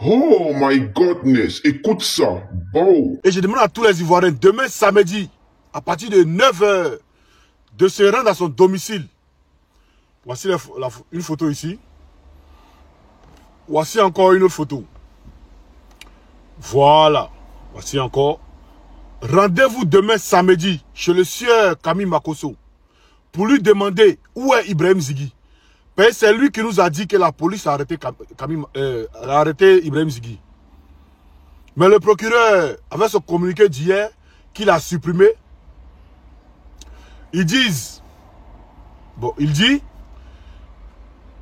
Oh my godness, écoute ça, bon. Et je demande à tous les Ivoiriens, demain samedi, à partir de 9 h, de se rendre à son domicile. Voici une photo ici. Voici encore une autre photo. Voilà. Voici encore. Rendez-vous demain samedi chez le sieur Camille Makosso pour lui demander où est Ibrahim Zigui. C'est lui qui nous a dit que la police a arrêté, Ibrahim Zigui. Mais le procureur, avec ce communiqué d'hier, qu'il a supprimé, il dit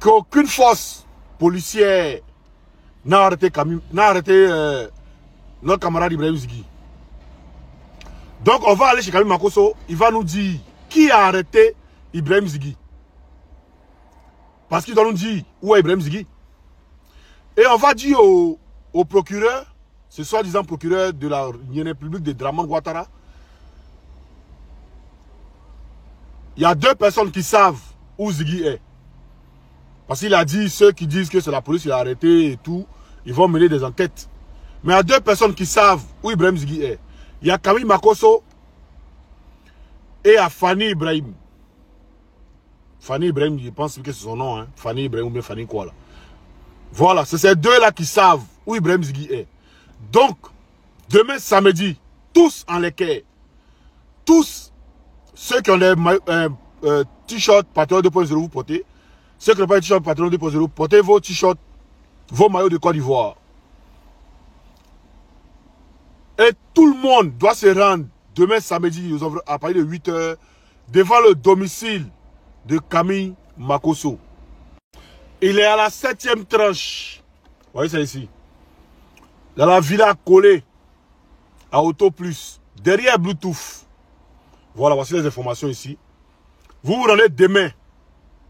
qu'aucune force policière n'a arrêté notre camarade Ibrahim Zigui. Donc on va aller chez Camille Makosso, il va nous dire qui a arrêté Ibrahim Zigui. Parce qu'il doit nous dire où est Ibrahim Zigui. Et on va dire au procureur, ce soi-disant procureur de la République de Dramane Ouattara, il y a 2 personnes qui savent où Zigui est. Parce qu'il a dit, ceux qui disent que c'est la police qui l'a arrêté et tout, ils vont mener des enquêtes. Mais il y a 2 personnes qui savent où Ibrahim Zigui est. Il y a Camille Makosso et il y a Fanny Ibrahim. Fanny Ibrahim, je pense que c'est son nom, hein. Fanny Ibrahim ou bien Fanny quoi là. Voilà, c'est ces 2-là qui savent où Ibrahim Zigui est. Donc, demain samedi, tous en l'équerre, tous ceux qui ont des t-shirts Patreon 2.0 vous portez, ceux qui n'ont pas de t-shirt Patreon 2.0, portez vos t-shirts, vos maillots de Côte d'Ivoire. Et tout le monde doit se rendre demain samedi à partir de 8 h devant le domicile de Camille Makosso. Il est à la 7e tranche. Vous voyez ça ici. Dans la villa collée à Auto Plus, derrière Bluetooth. Voilà, voici les informations ici. Vous vous rendez demain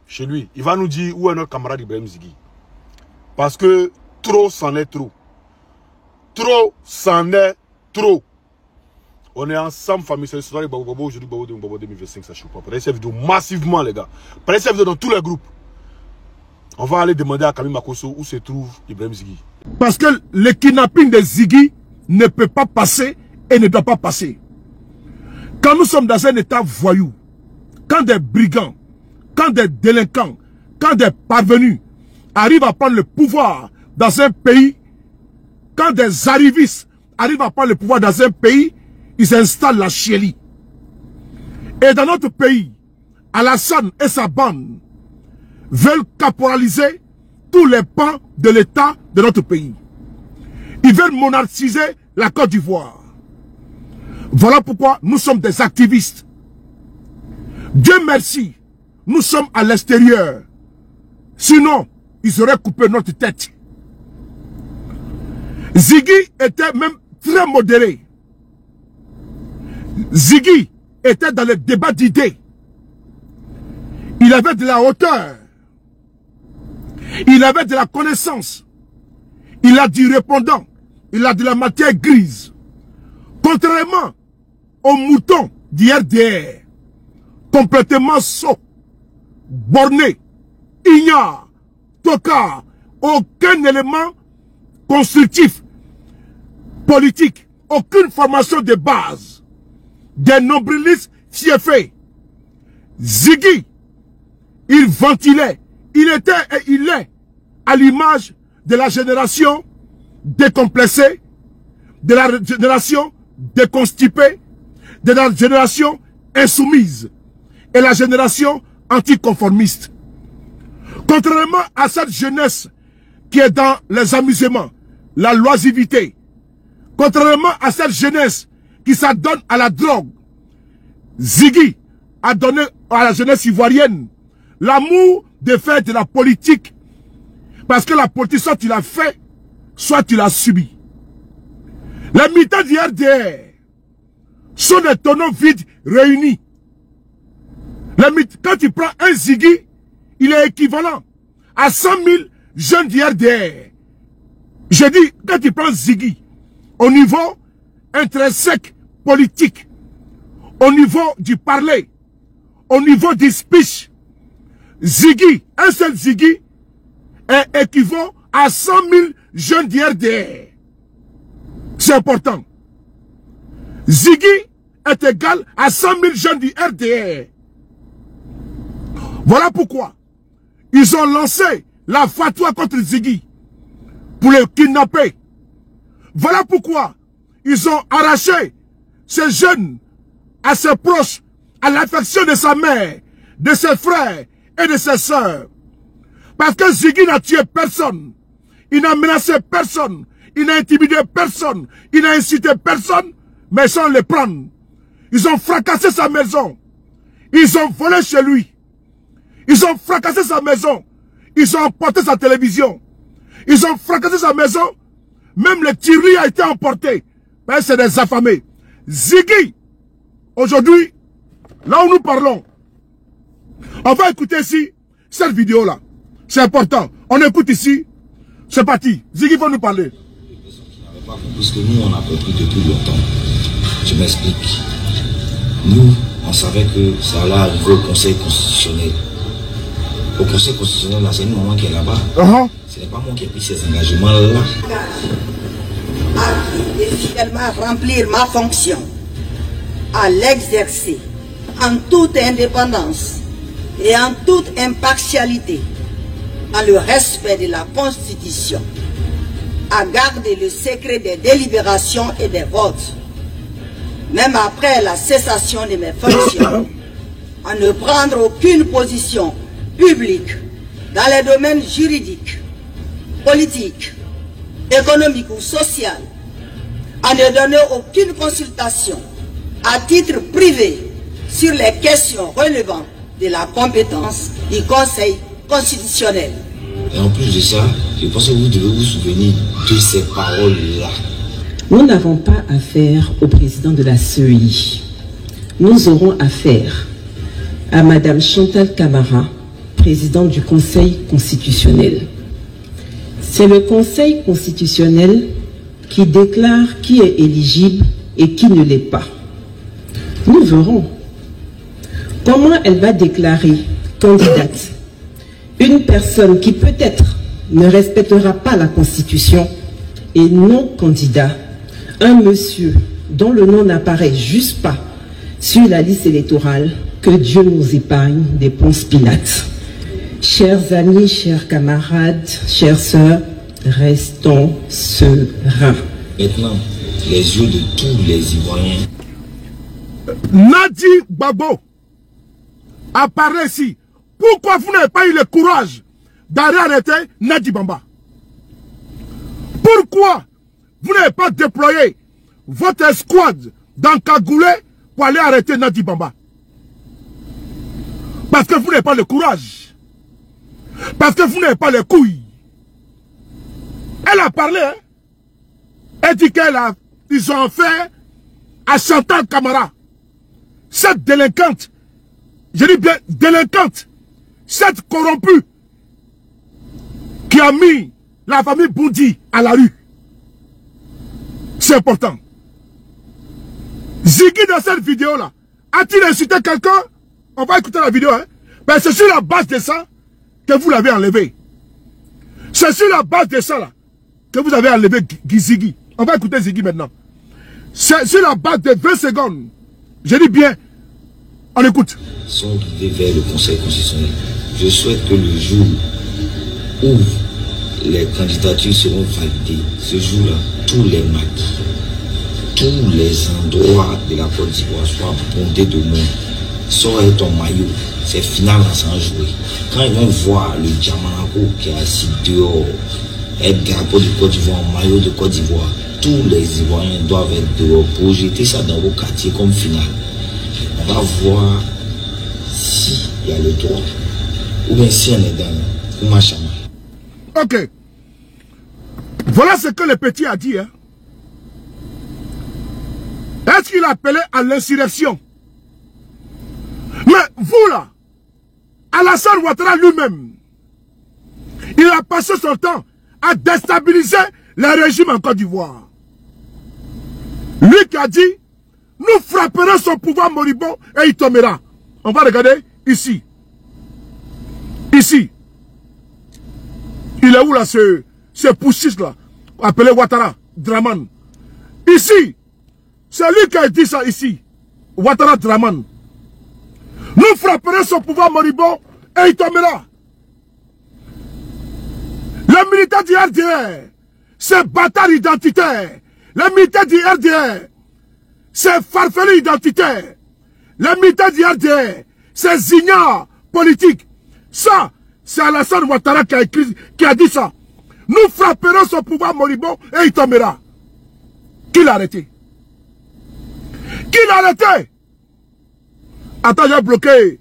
chez lui. Il va nous dire où est notre camarade Ibrahim Zigui. Parce que trop c'en est trop. Trop c'en est trop. On est ensemble, famille. C'est l'histoire de Babou aujourd'hui, Babou 2025, ça choque pas. Prenez cette vidéo massivement, les gars. Prenez cette vidéo dans tous les groupes. On va aller demander à Camille Makosso où se trouve Ibrahim Zigui. Parce que le kidnapping de Zigui ne peut pas passer et ne doit pas passer. Quand nous sommes dans un état voyou, quand des brigands, quand des délinquants, quand des parvenus arrivent à prendre le pouvoir dans un pays, quand des arrivistes arrivent à prendre le pouvoir dans un pays, ils installent la chiélie. Et dans notre pays, Alassane et sa bande veulent caporaliser tous les pans de l'État de notre pays. Ils veulent monarchiser la Côte d'Ivoire. Voilà pourquoi nous sommes des activistes. Dieu merci, nous sommes à l'extérieur. Sinon, ils auraient coupé notre tête. Zigui était même très modéré. Zigui était dans le débat d'idées. Il avait de la hauteur. Il avait de la connaissance. Il a du répondant. Il a de la matière grise. Contrairement aux moutons du RDR, complètement sots, bornés, ignorent, tocard, aucun élément constructif, politique, aucune formation de base, des nombrilistes fiefés. Zigui, il ventilait, il était et il est à l'image de la génération décomplexée, de la génération déconstipée, de la génération insoumise et la génération anticonformiste. Contrairement à cette jeunesse qui est dans les amusements, la loisiveté, contrairement à cette jeunesse qui s'adonne à la drogue, Zigui a donné à la jeunesse ivoirienne l'amour de faire de la politique. Parce que la politique, soit tu l'as fait, soit tu l'as subi. Les militants du RDR sont des tonneaux vides réunis. Quand tu prends un Zigui, il est équivalent à 100 000 jeunes du RDR. Je dis, quand tu prends Zigui, au niveau intrinsèque politique, au niveau du parler, au niveau du speech, Zigui, un seul Zigui, est équivalent à 100 000 jeunes du RDR. C'est important. Ziggy est égal à 100 000 jeunes du RDR. Voilà pourquoi ils ont lancé la fatwa contre Ziggy pour le kidnapper. Voilà pourquoi ils ont arraché ces jeunes à ses proches, à l'affection de sa mère, de ses frères et de ses sœurs. Parce que Ziggy n'a tué personne. Il n'a menacé personne. Il n'a intimidé personne. Il n'a incité personne. Mais sans le prendre. Ils ont fracassé sa maison. Ils ont volé chez lui. Ils ont fracassé sa maison. Ils ont emporté sa télévision. Ils ont fracassé sa maison. Même le tirelire a été emporté. Ben, c'est des affamés. Ziggy, aujourd'hui, là où nous parlons, on va écouter ici cette vidéo-là. C'est important. On écoute ici. C'est parti. Ziggy va nous parler. Parce que nous, on a compris depuis longtemps. Je m'explique. Nous, on savait que ça allait arriver au Conseil constitutionnel. Au Conseil constitutionnel, là, c'est une maman qui est là-bas. Ce n'est pas moi qui ai pris ces engagements-là. Et fidèlement remplir ma fonction, à l'exercer en toute indépendance et en toute impartialité, dans le respect de la Constitution, à garder le secret des délibérations et des votes, même après la cessation de mes fonctions, à ne prendre aucune position publique dans les domaines juridiques, politiques, économiques ou sociaux, à ne donner aucune consultation à titre privé sur les questions relevant de la compétence du Conseil constitutionnel. Et en plus de ça, je pense que vous devez vous souvenir de ces paroles-là. Nous n'avons pas affaire au président de la CEI. Nous aurons affaire à Madame Chantal Camara, présidente du Conseil constitutionnel. C'est le Conseil constitutionnel qui déclare qui est éligible et qui ne l'est pas. Nous verrons comment elle va déclarer candidate une personne qui peut-être ne respectera pas la Constitution et non candidat, un monsieur dont le nom n'apparaît juste pas sur la liste électorale. Que Dieu nous épargne des Ponce Pilate. Chers amis, chers camarades, chères sœurs, restons sereins. Maintenant, les yeux de tous les Ivoiriens. Nadi Babo apparaît ici. Pourquoi vous n'avez pas eu le courage d'arrêter Nadi Bamba? Pourquoi vous n'avez pas déployé votre escouade dans Kagoulé pour aller arrêter Nadi Bamba? Parce que vous n'avez pas le courage. Parce que vous n'avez pas les couilles. Elle a parlé, hein? Elle dit qu'ils ont fait à Chantal Camara. Cette délinquante, je dis bien délinquante, cette corrompue qui a mis la famille Boundi à la rue. C'est important. Ziggy dans cette vidéo-là, a-t-il insulté quelqu'un? On va écouter la vidéo, hein? Ben, c'est sur la base de ça que vous l'avez enlevé. C'est sur la base de ça là que vous avez enlevé Ziggy. On va écouter Ziggy maintenant. C'est sur la base de 20 secondes. Je dis bien, on écoute. Sont guidés vers le Conseil constitutionnel. Je souhaite que le jour où les candidatures seront validées, ce jour-là, tous les maquis, tous les endroits de la Côte d'Ivoire soient bondés de monde. Sors ton maillot, c'est final sans jouer. Quand ils vont voir le Diamanako qui est assis dehors, et le drapeau de Côte d'Ivoire, maillot de Côte d'Ivoire, tous les Ivoiriens doivent être dehors pour jeter ça dans vos quartiers comme final. On va voir s'il y a le droit ou bien si on est dans le machin. Ok. Voilà ce que le petit a dit. Hein? Est-ce qu'il a appelé à l'insurrection? Mais vous là, Alassane Ouattara lui-même, il a passé son temps à déstabiliser le régime en Côte d'Ivoire. Lui qui a dit, nous frapperons son pouvoir moribond et il tombera. On va regarder ici. Ici. Il est où là ce poussiste là? appelé Ouattara Draman. Ici, c'est lui qui a dit ça ici. Ouattara Draman. Nous frapperons son pouvoir moribond et il tombera. Les militaires du RDR, c'est bâtard identitaire. Les militaires du RDR, c'est farfelu identitaire. Les militaires du RDR, c'est zignard politique. Ça, c'est Alassane Ouattara qui a dit ça. Nous frapperons son pouvoir moribond et il tombera. Qui l'a arrêté? Qui l'a arrêté? Attends, j'ai bloqué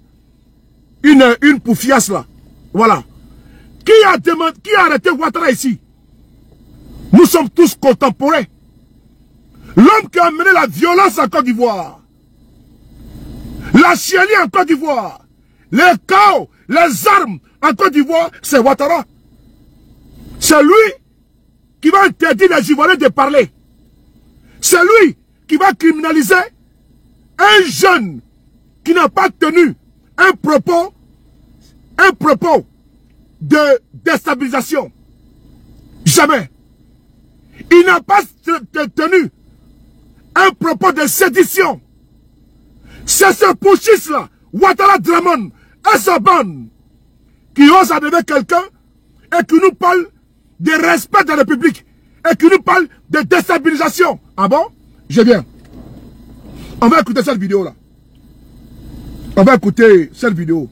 une poufiasse là. Voilà. Qui a arrêté Ouattara ici? Nous sommes tous contemporains. L'homme qui a amené la violence en Côte d'Ivoire, la chienlit en Côte d'Ivoire, les chaos, les armes en Côte d'Ivoire, c'est Ouattara. C'est lui qui va interdire les Ivoiriens de parler. C'est lui qui va criminaliser un jeune qui n'a pas tenu un propos de déstabilisation. Jamais. Il n'a pas tenu un propos de sédition. C'est ce putschiste-là, Ouattara Draman, et sa bande, qui ose enlever quelqu'un et qui nous parle de respect de la République et qui nous parle de déstabilisation. Ah bon? Je viens. On va écouter cette vidéo-là. On va écouter cette vidéo.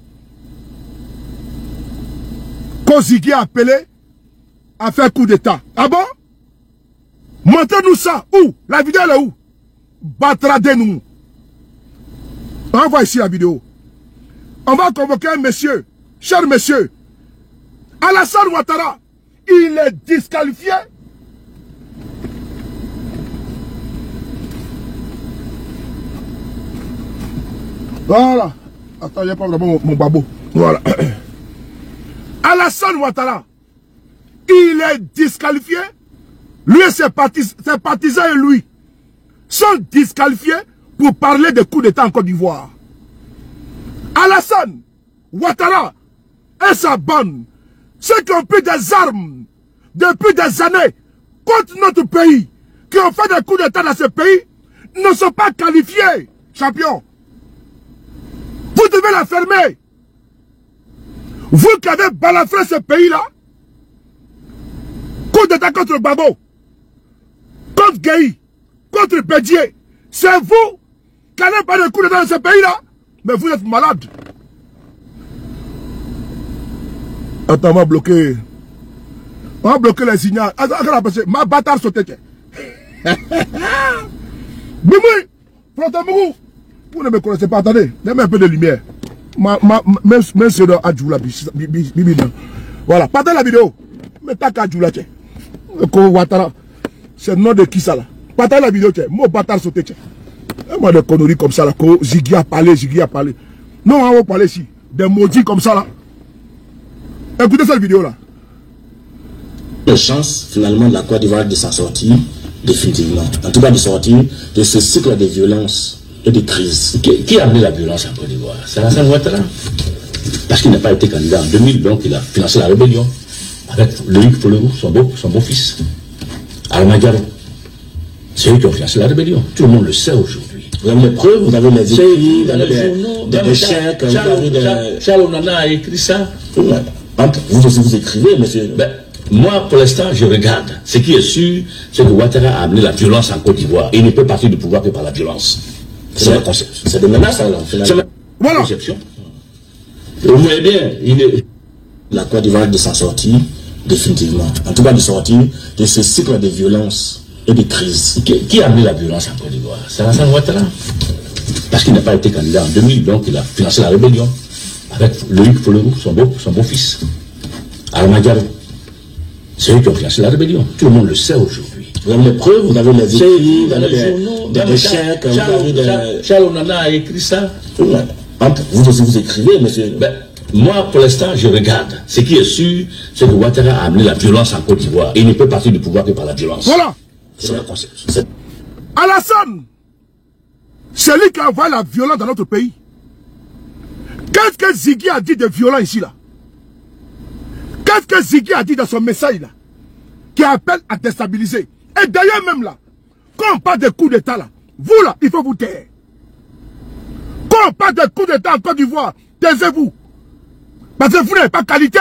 Kozigui a appelé à faire coup d'état. Ah bon? Montrez-nous ça. Où? La vidéo elle est où? Batradez-nous. On voit ici la vidéo. On va convoquer un monsieur, cher monsieur, Alassane Ouattara. Il est disqualifié. Voilà. Attends, il n'y a pas vraiment mon babo. Voilà. Alassane Ouattara, il est disqualifié. Lui et ses partisans et lui sont disqualifiés pour parler de coup d'État en Côte d'Ivoire. Alassane Ouattara et sa bande, ceux qui ont pris des armes depuis des années contre notre pays, qui ont fait des coups d'État dans ce pays, ne sont pas qualifiés, champion. Vous devez la fermer. Vous qui avez balafré ce pays-là, coup d'État contre Babo, contre Gueye, contre Bédier, c'est vous qui allez pas de coup d'État dans ce pays-là. Mais vous êtes malade. Attends, on va bloquer. On va bloquer les signaux. Ma bâtard sauté. Bimoui, Frontamou, vous ne me connaissez pas. Attendez, donnez-moi un peu de lumière. Même c'est dans Adjoula. Voilà, partagez la vidéo. Mais t'as qu'à Adjoula. Ouattara. C'est le nom de qui ça là? Partagez la vidéo. Moi, bâtard sauté. Moi, des conneries comme ça là. Ziggy a parlé. Non, on va parler ici. Des maudits comme ça là. Écoutez cette vidéo là. Les chances finalement de la Côte d'Ivoire de s'en sortir définitivement. En tout cas de sortir de ce cycle de violence et de crise. Qui a amené la violence en Côte d'Ivoire? C'est Alassane Ouattara. Parce qu'il n'a pas été candidat en 2000, donc il a financé la rébellion avec Loïc Follerou, son beau-fils. Almagaro. C'est eux qui ont financé la rébellion. Tout le monde le sait aujourd'hui. Vous avez les preuves, vous avez les écrits, vous avez des chèques, vous avez des... Charles Onana a écrit ça. Vous aussi vous écrivez, monsieur. Ben, moi, pour l'instant, je regarde. Ce qui est sûr, c'est que Ouattara a amené la violence en Côte d'Ivoire. Il ne peut partir du pouvoir que par la violence. C'est ma conception. C'est des menaces, alors, finalement. C'est ma conception. Vous voyez bien, la Côte d'Ivoire de s'en sortir définitivement. En tout cas, de sortir de ce cycle de violence et de crise. Qui a amené la violence en Côte d'Ivoire? C'est Alassane Ouattara. Parce qu'il n'a pas été candidat en 2000, donc il a financé la rébellion avec Loïc Follerou, son beau-fils. Almagaro. C'est eux qui ont financé la rébellion. Tout le monde le sait aujourd'hui. Vous avez les preuves, vous avez les écrits, vous avez des chèques, vous avez des... Charles Onana a écrit ça. Vous aussi vous écrivez, monsieur. Ben, moi, pour l'instant, je regarde. Ce qui est sûr, c'est que Ouattara a amené la violence en Côte d'Ivoire. Il ne peut partir du pouvoir que par la violence. Voilà. C'est ma conception. Alassane, c'est lui qui a envoyé la violence dans notre pays. Qu'est-ce que Ziggy a dit de violent ici là? Qu'est-ce que Ziggy a dit dans son message là? qui appelle à déstabiliser. Et d'ailleurs même là, quand on parle de coup d'État là, vous là, il faut vous taire. Quand on parle de coup d'État en Côte d'Ivoire, taisez-vous. Parce que vous n'avez pas qualité.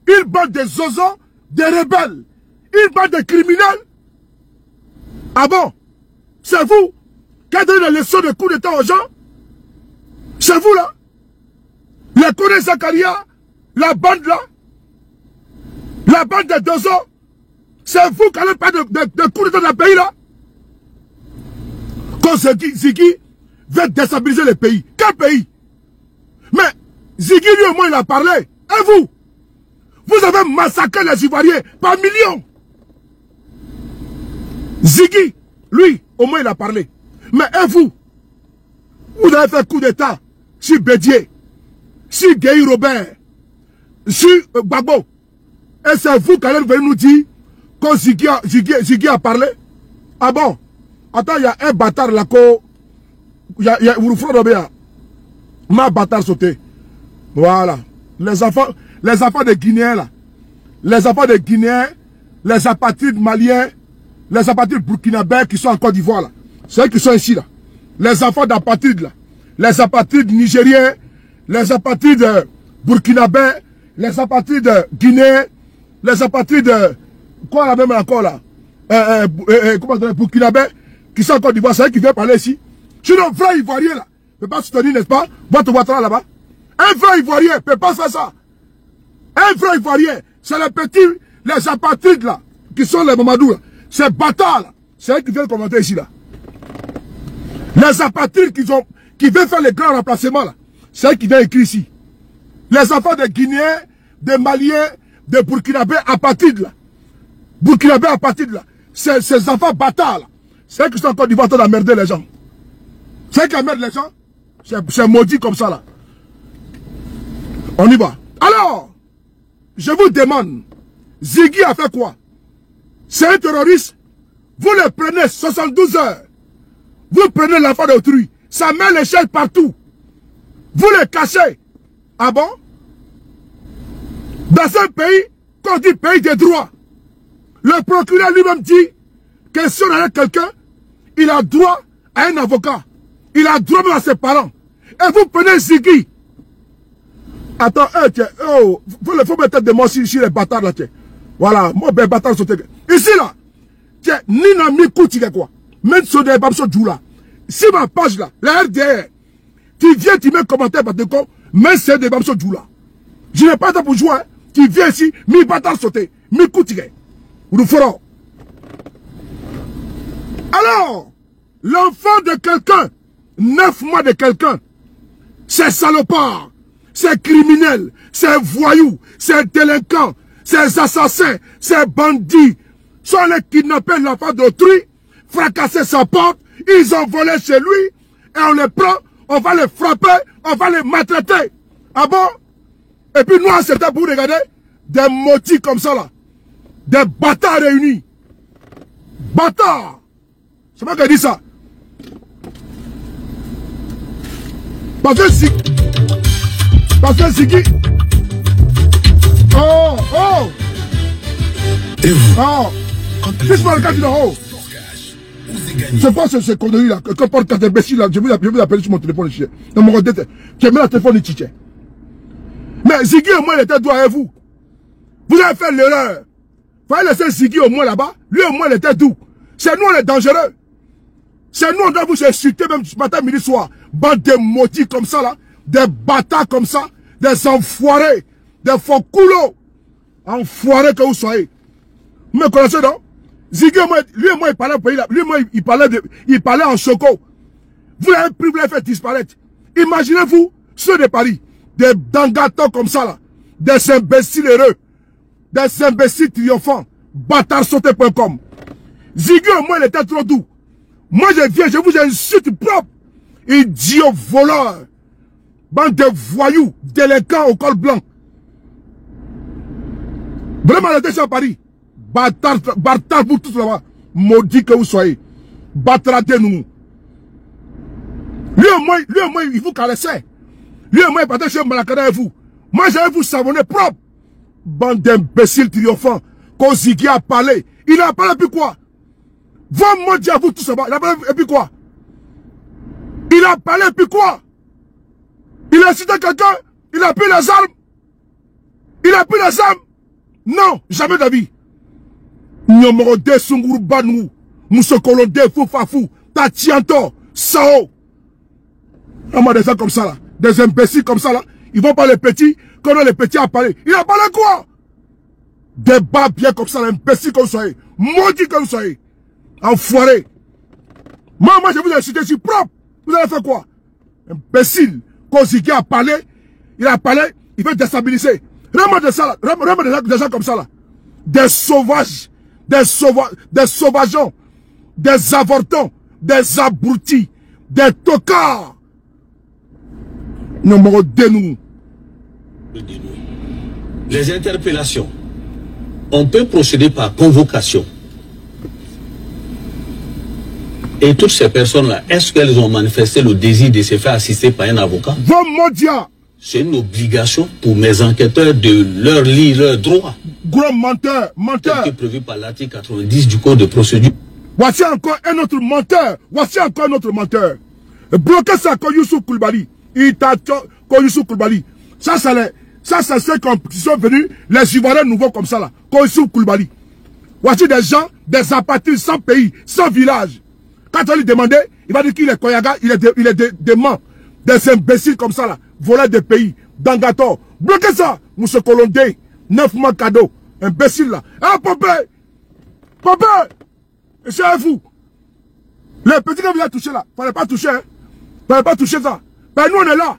Une bande de zozos, des rebelles, une bande de criminels. Ah bon? C'est vous qui avez donné les leçons de coup d'État aux gens? C'est vous là? Les Koné Zakaria, la bande là, la bande de Dozo, c'est vous qui n'avez pas de coup d'État dans le pays là? Quand Ziggy veut déstabiliser le pays. Quel pays? Mais Ziggy lui au moins il a parlé. Et vous? Vous avez massacré les Ivoiriens par millions. Ziggy, lui, au moins il a parlé. Mais et vous? Vous avez fait coup d'État sur Bédier, sur Guy Robert, sur Gbagbo. Et c'est vous qui allez venir nous dire que Ziggy a parlé? Ah bon? Attends, il y a un bâtard là, il y a ma bâtard sauté. Voilà. Les enfants de Guinéens là, les enfants de Guinéens, les apatrides maliens, les apatrides burkinabés qui sont en Côte d'Ivoire là, ceux qui sont ici là, les enfants d'apatrides là, les apatrides nigériens, les apatrides burkinabés, les apatrides guinéens, les apatrides quoi la même encore là, comment dire, burkinabés qui sont en Côte d'Ivoire, c'est eux qui viennent parler ici. Sinon, un vrai Ivoirien là, ne peut pas soutenir, n'est-ce pas, votre Ouattara là-bas. Un vrai Ivoirien ne peut pas faire ça. Un vrai Ivoirien, c'est les petits, les apatrides là, qui sont les Mamadou là. Ces bâtards là, c'est eux qui viennent commenter ici là. Les apatrides qui veulent faire les grands remplacements là, c'est eux qui viennent écrire ici. Les enfants des Guinéens, des Maliens, des Burkinabés apatrides là. Burkinabés apatrides là. Ces enfants bâtards là, c'est eux qui sont encore du bâtard d'emmerder les gens. C'est eux qui emmerdent les gens. C'est maudit comme ça là. On y va. Alors, je vous demande, Ziggy a fait quoi? C'est un terroriste. Vous le prenez 72 heures. Vous prenez l'enfant d'autrui. Ça met l'échelle partout. Vous le cachez. Ah bon? Dans un pays, qu'on dit pays des droits, le procureur lui-même dit que si on a quelqu'un, il a droit à un avocat. Il a droit même à ses parents. Et vous prenez Ziggy. Attends, tiens, oh, faut mettre de moi ici les bâtards là, tiens. Voilà, moi, ben, bâtard sauté. Ici là, tiens, Nina Mikuti, quoi. Même sur des babsos du là. Si ma page là, la RDR, tu viens, tu mets un commentaire, parce que, mais c'est des babsos du là. Je n'ai pas de temps pour jouer, hein. Tu viens ici, mi bâtard sauté, Mikuti, ou nous ferons. Alors, l'enfant de quelqu'un, 9 mois de quelqu'un, c'est salopard. C'est criminel, c'est voyou, c'est délinquant, c'est assassin, c'est bandit. Sont les kidnappés l'enfant d'autrui, fracasser sa porte, ils ont volé chez lui, et on les prend, on va les frapper, on va les maltraiter. Ah bon? Et puis nous, c'était pour regarder des motifs comme ça là, des bâtards réunis. Bâtards! C'est moi qui ai dit ça. Parce que si... Parce que Ziggy... Oh! Et vous? Oh! Qu'est-ce que le gars dit là? Oh! C'est quoi ce connerie là? Que porte cet imbécile là? Je vais l'appeler sur mon téléphone ici. Dans mon tête. Tu mets le téléphone ici. Mais Ziggy au moins il était doux avec vous. Vous avez fait l'erreur. Vous allez laisser Ziggy au moins là-bas. Lui au moins il était doux. C'est nous on est dangereux. C'est nous on doit vous insulter même ce matin, midi, soir. Bande de maudits comme ça là. Des bâtards comme ça. Des enfoirés. Des faux coulots. Enfoirés que vous soyez. Vous me connaissez non? Ziggy, lui et moi, il parlait au pays là. Lui et moi, il parlait en choco. Vous l'avez pris, vous l'avez fait disparaître. Imaginez-vous, ceux de Paris, des dangatons comme ça là. Des imbéciles heureux. Des imbéciles triomphants. Bâtardsauté.com. Ziggy, au moins, il était trop doux. Moi, je viens, je vous insulte propre. Idiot voleur. Bande de voyous, délinquants au col blanc. Vraiment, la déchet à Paris. Bâtard pour tous là-bas. Maudit que vous soyez. Bâtardez-nous. Lui au moins, il vous caressait. Lui au moins, il partait chez Malakada et vous. Moi, j'allais vous savonner propre. Bande d'imbéciles triomphants. Kozigui a parlé. Il a parlé, puis quoi? Vous me dites à vous tout ça, il a parlé, et puis quoi? Il a parlé, et puis quoi? Il a cité quelqu'un, il a pris les armes. Il a pris les armes. Non, jamais de la vie. Nyomorode, Sunguru Banou, Moussokolonde, Foufafou, Tatianto, Sao. Des gens comme ça là, des imbéciles comme ça là, ils vont pas les petits, quand les petits a parlé. Il a parlé quoi? Des bas bien comme ça, imbéciles comme ça, maudits comme ça, enfoirés. Moi, je vous ai cité, je suis propre. Vous allez faire quoi? Imbécile. Kozigui a parlé, il a parlé, il veut déstabiliser. Vraiment des gens comme ça là. Des sauvages, des sauvageons, des avortons, des abrutis, des tocards. Numéro 2 nous. Les interpellations. On peut procéder par convocation. Et toutes ces personnes-là, est-ce qu'elles ont manifesté le désir de se faire assister par un avocat? C'est une obligation pour mes enquêteurs de leur lire leurs droits. Gros menteur, menteur. Tel que prévu par l'article 90 du Code de procédure. Voici encore un autre menteur. Voici encore un autre menteur. Bloquez ça comme Youssouf Koulibaly. Il t'a comme Youssouf Koulibaly. Ça, c'est ceux qui sont venus, les Ivoiriens nouveaux comme ça là. Comme Youssouf Koulibaly. Voici des gens, des apatrides sans pays, sans village. Quand on lui demandait, il va dire qu'il est Koyaga, il est dément. Des imbéciles comme ça là. Voler des pays. Dangato. Bloquez ça. Mousse Kolondé. 9 mois cadeau. Imbécile là. Ah, Popé. Popé. C'est vous. Les petits que vous avez touché là. Fallait pas toucher. Hein. Fallait pas toucher ça. Ben nous on est là.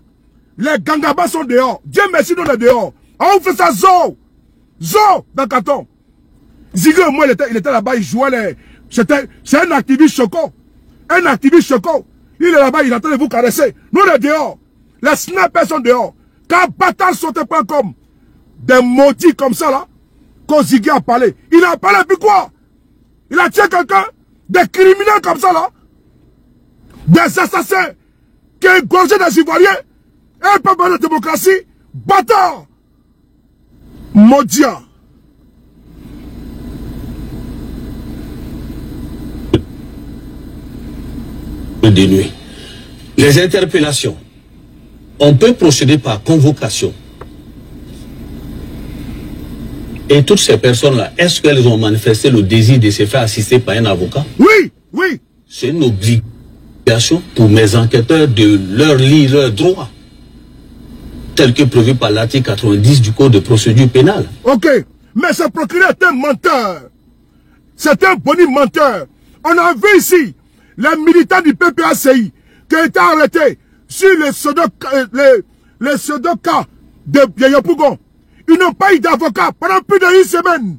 Les gangabas sont dehors. Dieu merci, nous on est dehors. On fait ça zo. Zo. Dans carton. Zigre, moi, il était là-bas, il jouait les. C'est un activiste choco. Un activiste choco. Il est là-bas, il est en train de vous caresser. Nous on est dehors. Les snipers sont dehors. Quand Bata sautait pas comme des maudits comme ça là, Kozigui a parlé. Il a parlé puis quoi? Il a tué quelqu'un? Des criminels comme ça là? Des assassins qui ont égorgé des Ivoiriens? Un peuple de démocratie? Bâtard! Maudia! De nuit. Les interpellations. On peut procéder par convocation. Et toutes ces personnes-là, est-ce qu'elles ont manifesté le désir de se faire assister par un avocat? Oui, oui. C'est une obligation pour mes enquêteurs de leur lire leurs droits, tel que prévu par l'article 90 du Code de procédure pénale. Ok, mais ce procureur est un menteur. C'est un boni menteur. On a vu ici les militants du PPACI qui ont été arrêtés sur les pseudo-cas de Yopougon. Ils n'ont pas eu d'avocat pendant plus d'une semaine.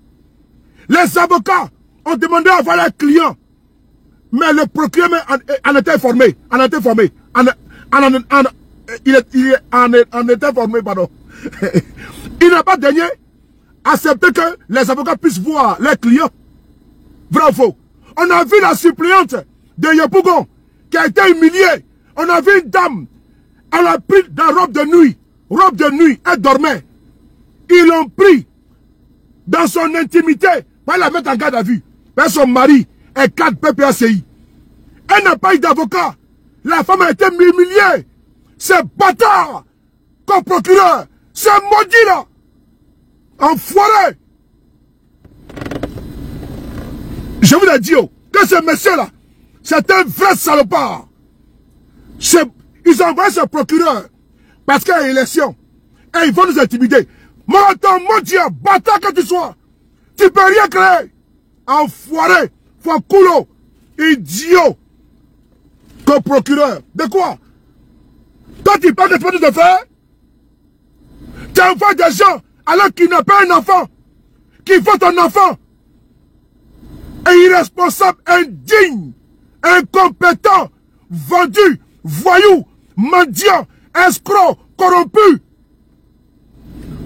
Les avocats ont demandé à voir leurs clients. Mais le procureur en était informé. Il était informé, pardon. Il n'a pas daigné accepter que les avocats puissent voir leurs clients. Vrai ou faux? On a vu la suppléante de Yopougon qui a été humiliée. On a vu une dame. Elle a pris dans robe de nuit. Robe de nuit, elle dormait. Ils l'ont pris dans son intimité pour la mettre en garde à vue. Mais son mari est cadre PPACI. Elle n'a pas eu d'avocat. La femme a été humiliée. C'est bâtard comme procureur. C'est maudit là. Enfoiré. Je vous l'ai dit que ce monsieur-là, c'est un vrai salopard. Ils ont envoyé ce procureur parce qu'il y a une élection. Et ils vont nous intimider. Monton, mon Dieu, bâtard que tu sois. Tu peux rien créer. Enfoiré, Fouakoulo, idiot. Comme procureur. De quoi? Toi, tu parles de produits de fer? Tu envoies des gens alors qu'ils n'ont pas un enfant. Qui font ton enfant. Et irresponsable, indigne, incompétent, vendu, voyou, mendiant, escroc, corrompu.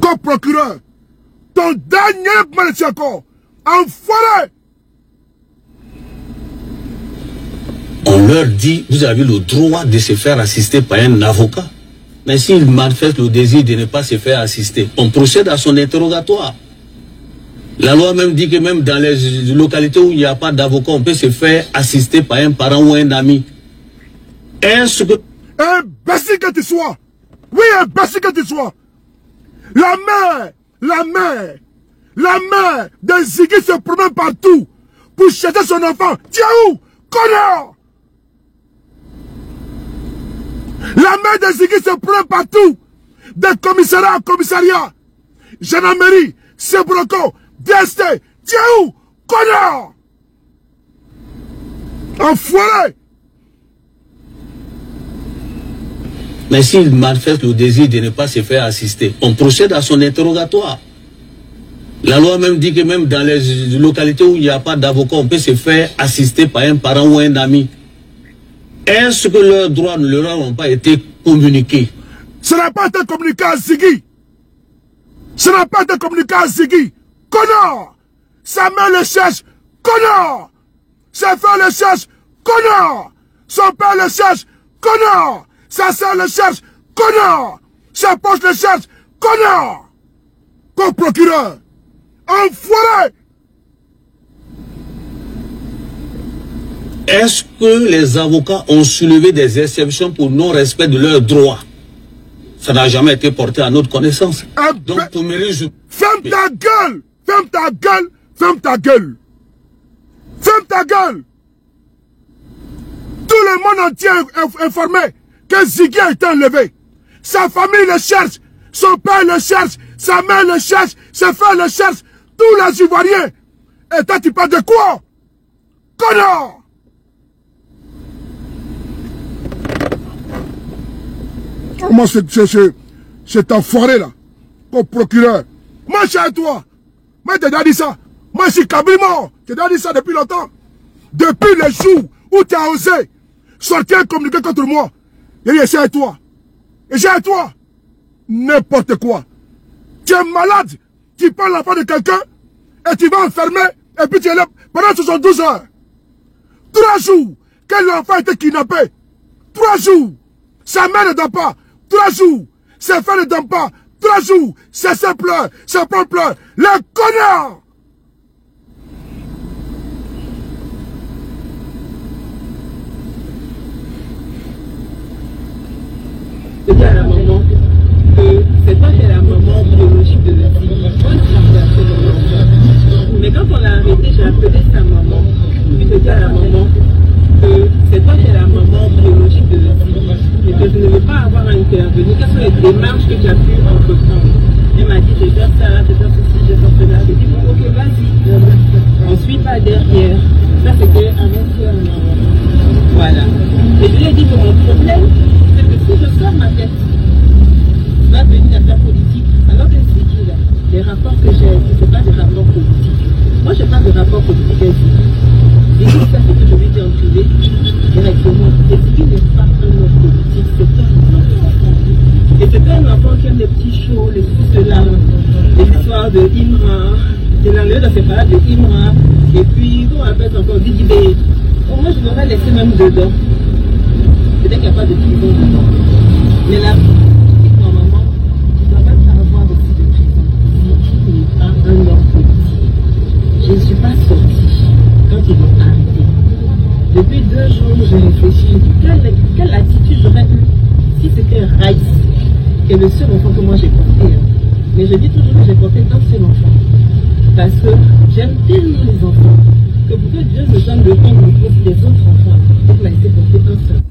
Comme procureur, ton dernier malheur encore, enfoiré. On leur dit, vous avez le droit de se faire assister par un avocat. Mais s'il manifeste le désir de ne pas se faire assister, on procède à son interrogatoire. La loi même dit que même dans les localités où il n'y a pas d'avocat, on peut se faire assister par un parent ou un ami. Est-ce que... Imbécile que tu sois! Oui, imbécile que tu sois! La mère de Ziggy se promène partout pour chercher son enfant. Tiens où? Connard! La mère de Ziggy se promène partout. De commissariat à commissariat. Gendarmerie, Sebroco, DST. Tiens où? Connard! Enfoiré! Mais s'il manifeste le désir de ne pas se faire assister, on procède à son interrogatoire. La loi même dit que même dans les localités où il n'y a pas d'avocat, on peut se faire assister par un parent ou un ami. Est-ce que leurs droits ne leur ont pas été communiqués? Ça n'a pas été communiqué à Ziggy. Ça n'a pas été communiqué à Ziggy. Connard! Sa mère le cherche. Connard! Sa frère le cherche. Connard! Son père le cherche. Connard! Sa soeur le cherche. Connard! Sa poche le cherche. Connard! Comme procureur. Enfoiré! Est-ce que les avocats ont soulevé des exceptions pour non-respect de leurs droits? Ça n'a jamais été porté à notre connaissance. Donc, pour ferme ta gueule! Ferme ta gueule! Ferme ta gueule! Ferme ta gueule! Tout le monde entier est informé que Ziggy a été enlevé. Sa famille le cherche. Son père le cherche. Sa mère le cherche. Ses frères le cherchent. Tous les Ivoiriens. Et toi, tu parles de quoi? Connard! Moi, c'est enfoiré là, comme procureur. Moi, je suis à toi. Moi, je t'ai déjà dit ça. Moi, je suis Kabilmo. Je t'ai déjà dit ça depuis longtemps. Depuis le jour où tu as osé sortir un communiqué contre moi, il dit, à toi. Et j'ai à toi. N'importe quoi. Tu es malade. Tu parles l'enfant de quelqu'un et tu vas enfermer et puis tu es là pendant 72 heures. 3 jours que l'enfant a été kidnappé. 3 jours. Sa mère ne dort pas. 3 jours. Ses frères ne dorment pas. 3 jours. Ses soeurs pleurent. Ses parents pleurent. Les connards! Je dis à la maman que c'est toi qui es la maman biologique de la fille. Mais quand on l'a arrêté, j'ai appelé sa maman. Puis je dis à la maman que c'est toi qui es la maman biologique de la fille. Et que je ne veux pas avoir à intervenir. Quelles sont les démarches que tu as pu entreprendre? Elle m'a dit, je vais faire ça, je vais faire ceci, je vais faire cela. J'ai dit, bon, ok, vas-y. On ne suit pas derrière. Ça, c'était avant-hier. Voilà. Et je lui ai dit que mon problème, c'est que si je sors ma tête, va venir à faire politique, alors que c'est qui là? Les rapports que j'ai, ce n'est pas des rapports politiques. Moi, je n'ai pas de rapport politique ainsi. Et tout ça, c'est que je lui dis en privé, directement. Et ce qui n'est pas un homme politique, c'est un enfant. Et c'est un enfant qui aime les petits shows, les cela, les histoires de Imra, de l'enlevé dans ses parades de Imra, et puis, on appelle encore Didibé. Moi, je l'aurais laissé même dedans. Peut-être qu'il n'y a pas de prison dedans. Mais là, normalement, tu ne dois pas avoir aussi de prison. Tu n'es pas un homme politique. Je ne suis pas sortie quand ils m'ont arrêté. Depuis 2 jours, j'ai réfléchi. Quelle attitude j'aurais eu si c'était Raïs, qui est le seul enfant que moi j'ai porté. Mais je dis toujours que j'ai porté un seul enfant. Parce que j'aime tellement les enfants que pour que Dieu me donne le temps de me poser des autres enfants, il m'a été porté un seul.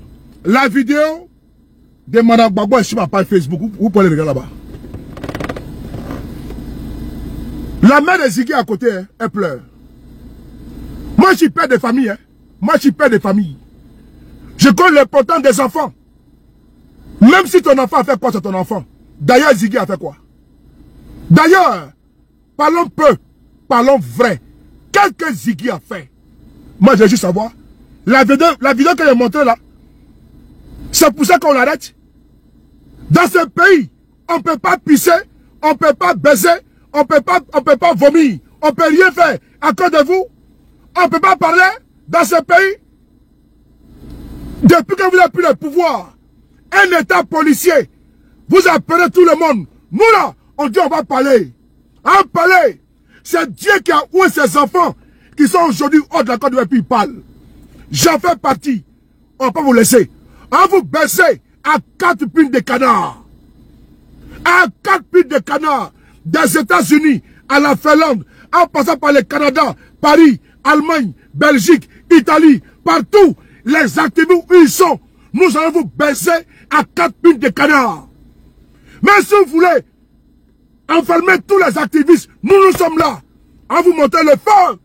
La vidéo de Mme Gbagbo est sur ma page Facebook. Vous pouvez le regarder là-bas. La mère de Ziggy à côté, elle pleure. Moi, je suis père de famille. Moi, je suis père de famille. Je connais l'importance des enfants. Même si ton enfant a fait quoi sur ton enfant. D'ailleurs, Ziggy a fait quoi? D'ailleurs, parlons peu, parlons vrai. Qu'est-ce que Ziggy a fait? Moi, je veux juste savoir. La vidéo que j'ai montrée là, c'est pour ça qu'on l'arrête. Dans ce pays, on ne peut pas pisser, on ne peut pas baiser, on ne peut pas vomir, on ne peut rien faire. À cause de vous, on ne peut pas parler dans ce pays. Depuis que vous avez pris le pouvoir, un état policier, vous appelez tout le monde. Nous là, on dit on va parler. On va parler. C'est Dieu qui a oué ses enfants qui sont aujourd'hui hors de la Côte d'Ivoire et puis ils parlent. J'en fais partie. On ne va pas vous laisser. On va vous baisser à 4 piles de canard. À 4 piles de canard. Des États-Unis à la Finlande, en passant par le Canada, Paris, Allemagne, Belgique, Italie, partout, les activistes où ils sont, nous allons vous baisser à 4 piles de canard. Mais si vous voulez enfermer tous les activistes, nous sommes là. On vous montre le feu.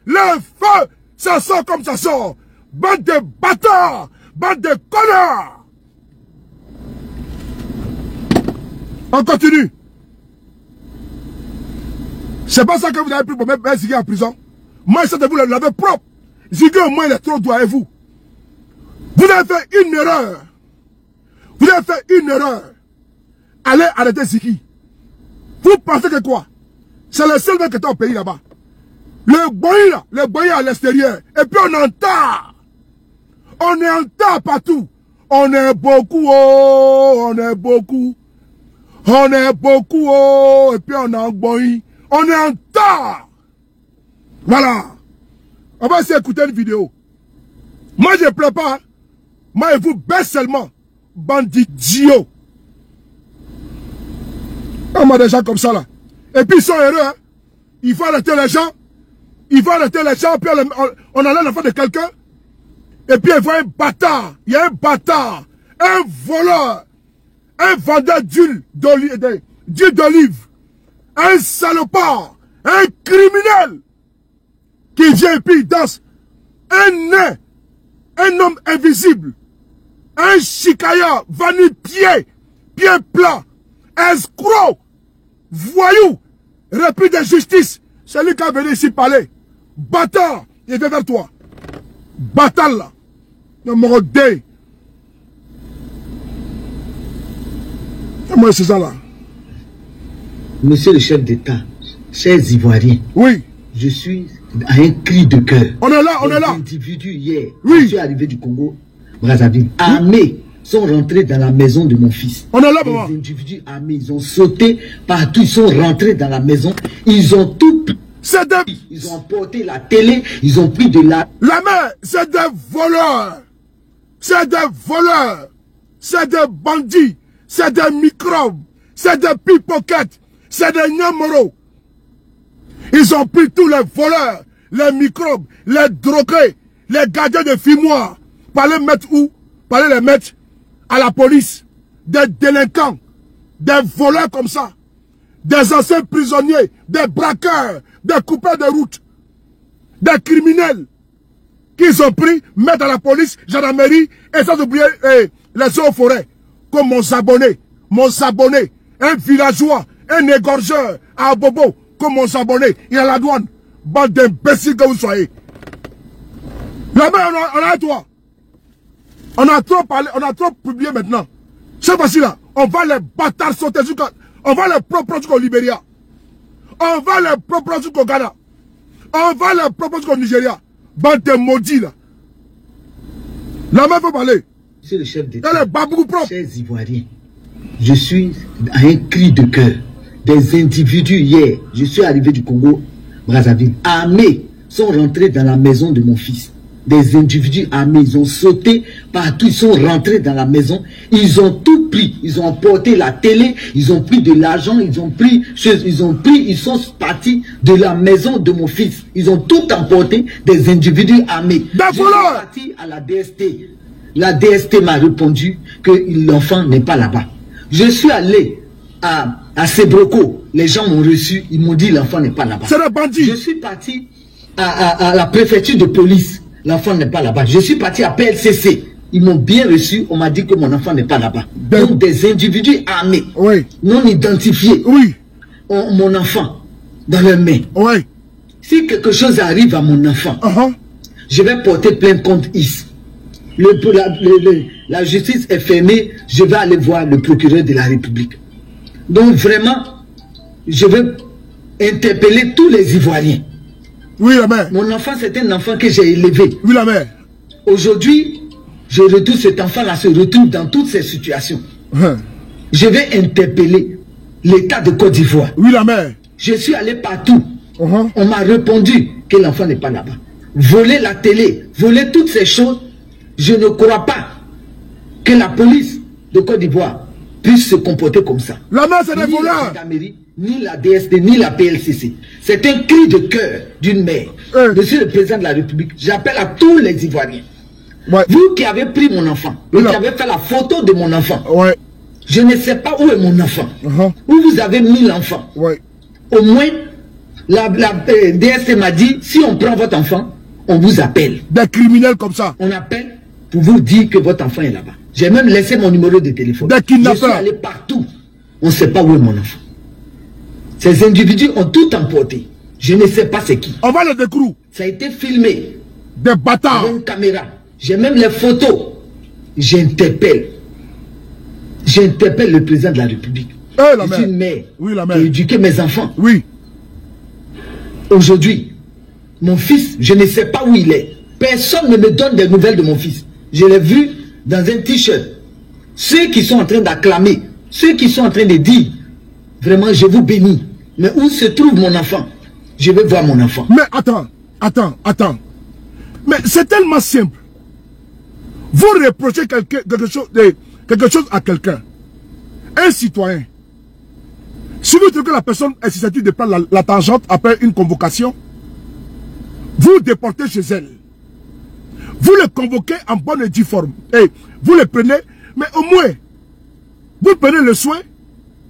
Le feu, ça sort comme ça sort. Bande de bâtards, bande de connards. On continue. C'est pas ça que vous avez pris pour mettre Ziggy en prison. Moi, je sais que vous l'avez propre. Ziggy, au moins, il est trop doux avec vous. Vous avez fait une erreur. Vous avez fait une erreur. Allez arrêter Ziggy. Vous pensez que quoi? C'est le seul mec qui est au pays là-bas. Le boy à l'extérieur. Et puis on entend. On est en tas partout. On est beaucoup, oh, on est beaucoup. On est beaucoup, oh, et puis on est en boy. On est en tas. Voilà. On va essayer d'écouter une vidéo. Moi, je ne pleure pas. Moi, je vous baisse seulement. Bandit Dio. On a des gens comme ça là. Et puis ils sont heureux. Hein? Il faut arrêter les gens. Il faut arrêter les gens. Puis on enlève l'enfant de quelqu'un. Et puis il voit un bâtard. Il y a un bâtard. Un voleur. Un vendeur d'huile d'olive. Un salopard. Un criminel. Qui vient et puis il danse. Un nain. Un homme invisible. Un chicaya. Vanille-pied. Pied plat. Escroc. Voyou. Repris de justice. C'est lui qui a venu ici parler. Bâtard. Il vient vers toi. Bâtard là. Numéro 2. Moi, c'est ça là. Monsieur le chef d'État, chers Ivoiriens. Oui. Je suis à un cri de cœur. On est là, on est là. Les individus hier, oui. Je suis arrivé du Congo, Brazzaville, armés, sont rentrés dans la maison de mon fils. On est là, maman. Les individus armés, ils ont sauté partout, ils sont rentrés dans la maison, ils ont tout pris. Ils ont emporté la télé, ils ont pris de la... La mère, c'est des voleurs. C'est des voleurs. C'est des bandits. C'est des microbes. C'est des pickpockets. C'est des nyamoro. Ils ont pris tous les voleurs, les microbes, les drogués, les gardiens de fumoirs. Pour les mettre où? Pour les mettre à la police. Des délinquants, des voleurs comme ça. Des anciens prisonniers, des braqueurs, des coupeurs de route, des criminels qu'ils ont pris, mettre à la police, gendarmerie, et sans oublier les eaux forêts, comme mon Sabonné, un villageois, un égorgeur à Bobo, comme mon Sabonné, il est à la douane. Bande d'imbéciles que vous soyez. La main, on a toi. On a trop parlé, on a trop publié maintenant. Cette fois-ci là, on va les bâtards sauter jusqu'à... On va les propres jusqu'au Libéria. On va les propres jusqu'au Ghana. On va les propres jusqu'au Nigeria. Bande de maudits là. La main faut parler. Monsieur le chef d'État, elle est babou propre. Chers Ivoiriens, je suis à un cri de cœur. Des individus hier, je suis arrivé du Congo, Brazzaville, armés, sont rentrés dans la maison de mon fils. Des individus armés, ils ont sauté partout, ils sont rentrés dans la maison, ils ont tout pris, ils ont emporté la télé, ils ont pris de l'argent, ils sont partis de la maison de mon fils, ils ont tout emporté, des individus armés. Je suis parti à la DST, la DST m'a répondu que l'enfant n'est pas là-bas. Je suis allé à Sebroco, les gens m'ont reçu, ils m'ont dit l'enfant n'est pas là-bas. C'est le bandit. Je suis parti à la préfecture de police. L'enfant n'est pas là-bas. Je suis parti à PLCC. Ils m'ont bien reçu. On m'a dit que mon enfant n'est pas là-bas. Donc des individus armés, oui, non identifiés, oui, ont mon enfant dans leurs mains. Oui. Si quelque chose arrive à mon enfant, je vais porter plainte contre IS. La justice est fermée. Je vais aller voir le procureur de la République. Donc vraiment, je vais interpeller tous les Ivoiriens. Oui, la mère. Mon enfant, c'est un enfant que j'ai élevé. Oui, la mère. Aujourd'hui, je retrouve cet enfant-là, se retrouve dans toutes ces situations. Je vais interpeller l'État de Côte d'Ivoire. Oui, la mère. Je suis allé partout. On m'a répondu que l'enfant n'est pas là-bas. Voler la télé, voler toutes ces choses, je ne crois pas que la police de Côte d'Ivoire puisse se comporter comme ça. La main, c'est des Ni la voleurs. gendarmerie, ni la DST, ni la PLCC. C'est un cri de cœur d'une mère. Monsieur le président de la République, j'appelle à tous les Ivoiriens. Ouais. Vous qui avez pris mon enfant, vous qui avez fait la photo de mon enfant, Ouais. je ne sais pas où est mon enfant. Où vous avez mis l'enfant. Ouais. Au moins, la DST m'a dit, si on prend votre enfant, on vous appelle. Des criminels comme ça. On appelle pour vous dire que votre enfant est là-bas. J'ai même laissé mon numéro de téléphone. Des kidnappeurs. Je suis allé partout. On ne sait pas où est mon enfant. Ces individus ont tout emporté. Je ne sais pas c'est qui. On va les décroûter. Ça a été filmé. Des bâtards. Avec une caméra. J'ai même les photos. J'interpelle le président de la République. Je suis une mère. Oui, la qui mère. a éduqué mes enfants. Oui. Aujourd'hui, mon fils, je ne sais pas où il est. Personne ne me donne des nouvelles de mon fils. Je l'ai vu dans un t-shirt. Ceux qui sont en train d'acclamer, ceux qui sont en train de dire, vraiment, je vous bénis. Mais où se trouve mon enfant? Je vais voir mon enfant. Mais attends. Mais c'est tellement simple. Vous reprochez quelque chose à quelqu'un. Un citoyen. Si vous trouvez que la personne est susceptible de prendre la tangente après une convocation, vous déportez chez elle. Vous le convoquez en bonne et due forme. Et vous le prenez, mais au moins, vous prenez le soin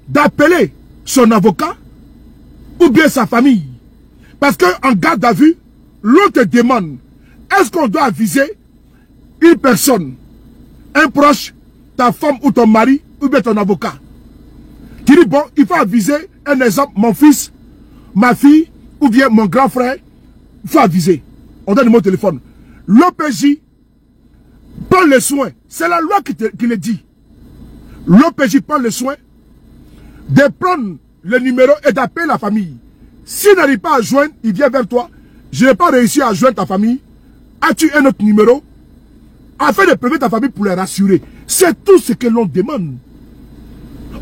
d'appeler son avocat ou bien sa famille. Parce qu'en garde à vue, l'on te demande, est-ce qu'on doit aviser une personne, un proche, ta femme ou ton mari, ou bien ton avocat? Tu dis, bon, il faut aviser, un exemple, mon fils, ma fille, ou bien mon grand frère, il faut aviser. On donne mon téléphone. L'OPJ prend le soin, c'est la loi qui le dit. L'OPJ prend le soin de prendre le numéro et d'appeler la famille. S'il n'arrive pas à joindre, il vient vers toi. Je n'ai pas réussi à joindre ta famille. As-tu un autre numéro? Afin de prévenir ta famille pour les rassurer. C'est tout ce que l'on demande.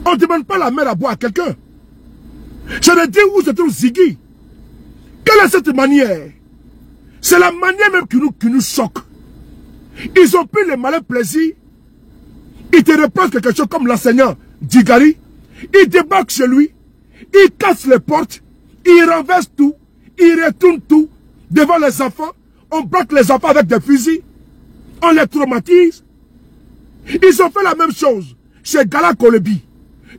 On ne demande pas la mère à boire à quelqu'un. Je vais dire où se trouve Ziggy. Quelle est cette manière? C'est la manière même qui nous choque. Ils ont pris le malin plaisir. Ils te reprochent quelque chose comme l'enseignant Digari. Ils débarquent chez lui. Ils cassent les portes. Ils renversent tout. Ils retournent tout. Devant les enfants. On bloque les enfants avec des fusils. On les traumatise. Ils ont fait la même chose chez Gala Kolebi.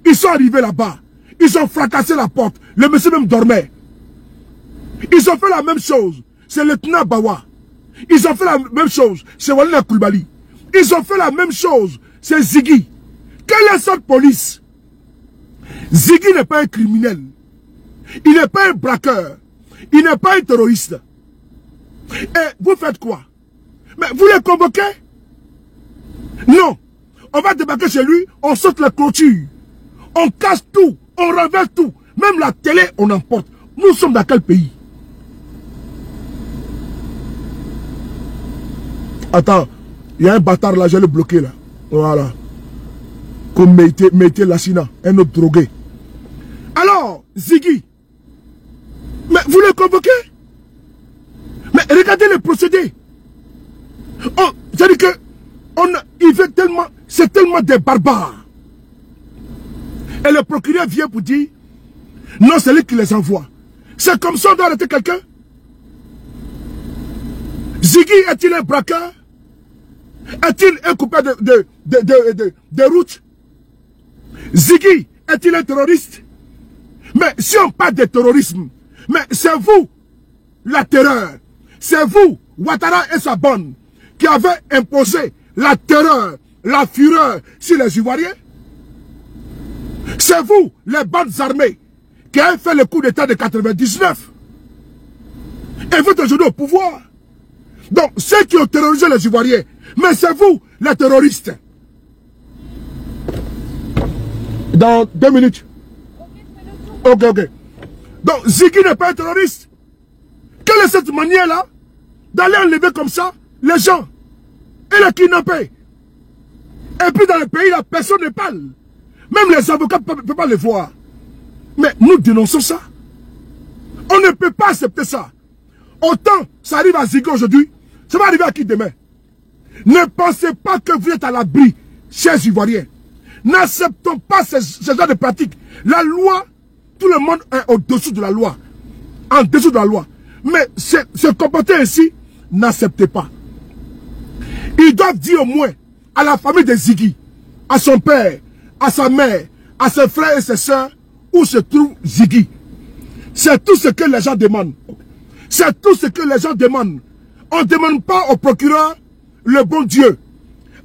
Ils sont arrivés là-bas. Ils ont fracassé la porte. Le monsieur même dormait. Ils ont fait la même chose chez le lieutenant Bawa. Ils ont fait la même chose chez Walina Koulibaly. Ils ont fait la même chose chez Ziggy. Quelle est cette police? Ziggy n'est pas un criminel. Il n'est pas un braqueur. Il n'est pas un terroriste. Et vous faites quoi? Mais vous les convoquez? Non. On va débarquer chez lui, on saute la clôture. On casse tout, on renverse tout. Même la télé, on emporte. Nous sommes dans quel pays? Attends, il y a un bâtard là, je l'ai bloqué là. Voilà. Comme mettez Lassina, un autre drogué. Alors, Ziggy, mais vous le convoquez? Mais regardez le procédé. C'est-à-dire que il fait tellement, c'est tellement des barbares. Et le procureur vient pour dire, non, c'est lui qui les envoie. C'est comme ça on doit arrêter quelqu'un? Ziggy est-il un braqueur? Est-il un coupable de route? Ziggy est-il un terroriste? Mais si on parle de terrorisme, mais c'est vous, la terreur. C'est vous, Ouattara et sa bande, qui avez imposé la terreur, la fureur sur les Ivoiriens. C'est vous, les bandes armées, qui avez fait le coup d'état de 99. Et vous êtes aujourd'hui au pouvoir. Donc, ceux qui ont terrorisé les Ivoiriens, mais c'est vous, les terroristes. Dans 2 minutes. Ok. Donc, Ziggy n'est pas un terroriste. Quelle est cette manière-là d'aller enlever comme ça les gens et les kidnapper? Et puis dans le pays, là, personne ne parle. Même les avocats ne peuvent pas les voir. Mais nous dénonçons ça. On ne peut pas accepter ça. Autant ça arrive à Ziggy aujourd'hui, ça va arriver à qui demain? Ne pensez pas que vous êtes à l'abri, chers Ivoiriens. N'acceptons pas ce genre de pratique. La loi, tout le monde est au-dessous de la loi. En dessous de la loi. Mais se comporter ainsi, n'acceptez pas. Ils doivent dire au moins à la famille de Ziggy, à son père, à sa mère, à ses frères et ses sœurs, où se trouve Ziggy. C'est tout ce que les gens demandent. C'est tout ce que les gens demandent. On ne demande pas au procureur le bon Dieu.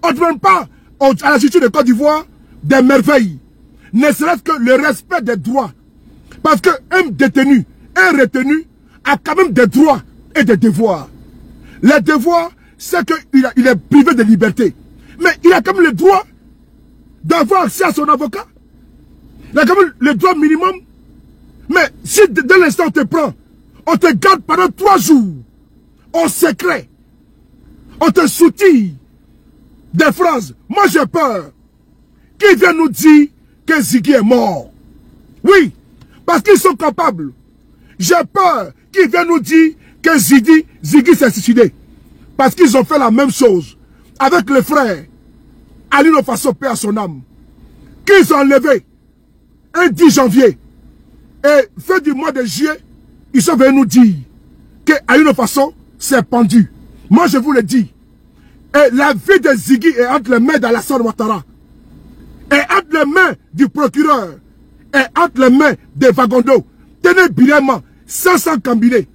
On ne demande pas à la justice de Côte d'Ivoire des merveilles. Ne serait-ce que le respect des droits. Parce qu'un détenu, un retenu, a quand même des droits et des devoirs. Les devoirs, c'est qu'il est privé de liberté. Mais il a quand même le droit d'avoir accès à son avocat. Il a quand même le droit minimum. Mais si dès l'instant on te prend, on te garde pendant 3 jours, en secret, on te soutille des phrases. Moi j'ai peur qu'ils viennent nous dire que Ziggy est mort. Oui, parce qu'ils sont capables. J'ai peur qu'ils viennent nous dire que Ziggy s'est suicidé. Parce qu'ils ont fait la même chose avec le frère Alino Faso, paix à son âme, qu'ils ont enlevé un 10 janvier. Et fin du mois de juillet, ils sont venus nous dire que Alino Faso s'est pendu. Moi je vous le dis. Et la vie de Ziggy est entre les mains d'Alassane Ouattara. Et entre les mains du procureur. Et entre les mains des Vagondo. Tenez birément 500 cambinés.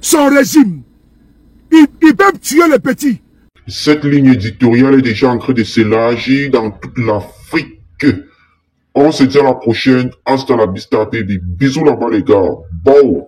Son régime. Ils peuvent tuer les petits. Cette ligne éditoriale est déjà en train de s'élargir dans toute l'Afrique. On se dit à la prochaine. Hasta la vista, baby. Bisous là-bas les gars. Bon.